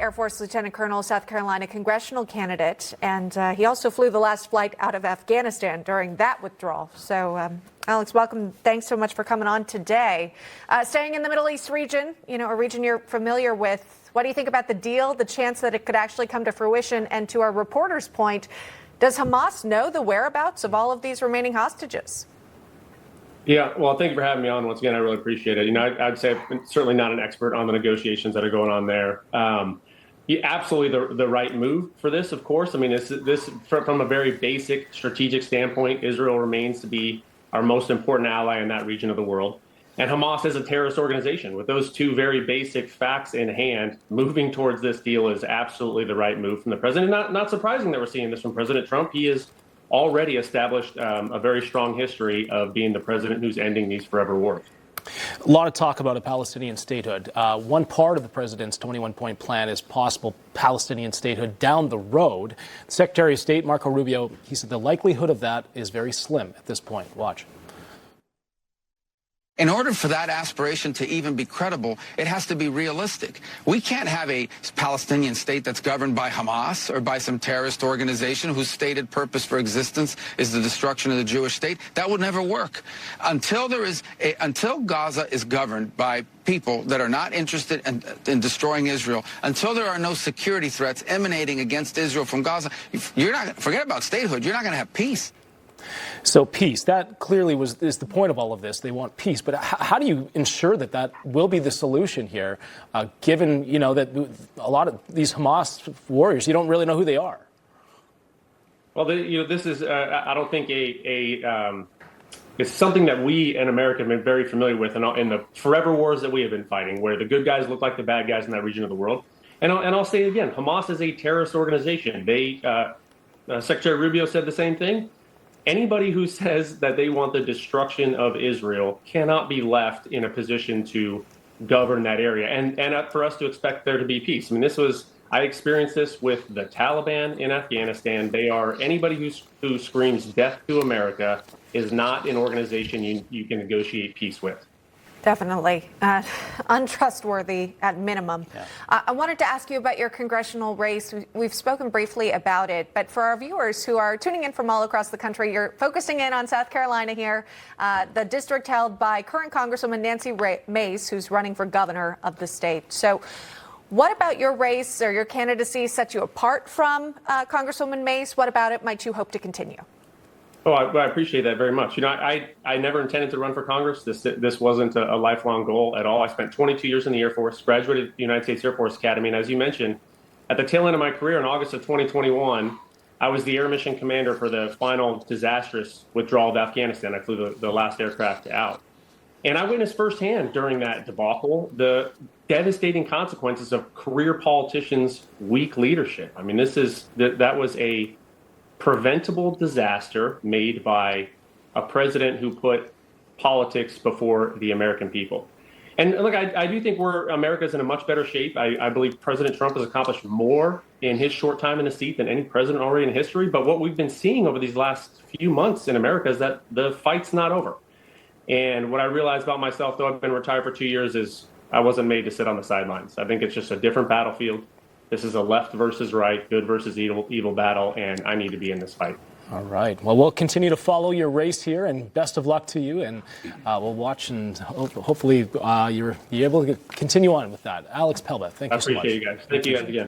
Air Force Lieutenant Colonel, South Carolina congressional candidate, and he also flew the last flight out of Afghanistan during that withdrawal. So, Alex, welcome. Thanks so much for coming on today. Staying in the Middle East region, a region you're familiar with, what do you think about the deal, the chance that it could actually come to fruition? And to our reporter's point, does Hamas know the whereabouts of all of these remaining hostages? Yeah, well, thank you for having me on. Once again, I really appreciate it. I'd say I'm certainly not an expert on the negotiations that are going on there. Absolutely the right move for this, of course. I mean, this from a very basic strategic standpoint, Israel remains to be our most important ally in that region of the world. And Hamas is a terrorist organization. With those two very basic facts in hand, moving towards this deal is absolutely the right move from the president. Not surprising that we're seeing this from President Trump. He is already established a very strong history of being the president who's ending these forever wars. A lot of talk about a Palestinian statehood. One part of the president's 21-point plan is possible Palestinian statehood down the road. The Secretary of State, Marco Rubio, he said the likelihood of that is very slim at this point. Watch. In order for that aspiration to even be credible, it has to be realistic. We can't have a Palestinian state that's governed by Hamas or by some terrorist organization whose stated purpose for existence is the destruction of the Jewish state. That would never work. Until Gaza is governed by people that are not interested in destroying Israel, until there are no security threats emanating against Israel from Gaza, forget about statehood, you're not going to have peace. So peace, that clearly is the point of all of this. They want peace. But how do you ensure that will be the solution here, given, that a lot of these Hamas warriors, you don't really know who they are? Well, this is, I don't think it's something that we in America have been very familiar with in the forever wars that we have been fighting, where the good guys look like the bad guys in that region of the world. And I'll say it again, Hamas is a terrorist organization. Secretary Rubio said the same thing. Anybody who says that they want the destruction of Israel cannot be left in a position to govern that area. And for us to expect there to be peace. I mean, I experienced this with the Taliban in Afghanistan. Anybody who screams death to America is not an organization you can negotiate peace with. Definitely. Untrustworthy at minimum. Yeah. I wanted to ask you about your congressional race. We've spoken briefly about it, but for our viewers who are tuning in from all across the country, you're focusing in on South Carolina here, the district held by current Congresswoman Nancy Mace, who's running for governor of the state. So what about your race or your candidacy sets you apart from Congresswoman Mace? What about it might you hope to continue? Oh, I appreciate that very much. I never intended to run for Congress. This wasn't a lifelong goal at all. I spent 22 years in the Air Force, graduated the United States Air Force Academy, and as you mentioned, at the tail end of my career in August of 2021, I was the air mission commander for the final disastrous withdrawal of Afghanistan. I flew the last aircraft out. And I witnessed firsthand during that debacle the devastating consequences of career politicians' weak leadership. I mean, that was a preventable disaster made by a president who put politics before the American people. And look, I do think America's in a much better shape. I believe President Trump has accomplished more in his short time in the seat than any president already in history. But what we've been seeing over these last few months in America is that the fight's not over. And what I realized about myself, though I've been retired for 2 years, is I wasn't made to sit on the sidelines. I think it's just a different battlefield. This is a left versus right, good versus evil battle, and I need to be in this fight. All right. Well, we'll continue to follow your race here, and best of luck to you. And we'll watch, and hopefully you're able to continue on with that. Alex Pelbath, thank you so much. I appreciate you guys. Thank you guys again.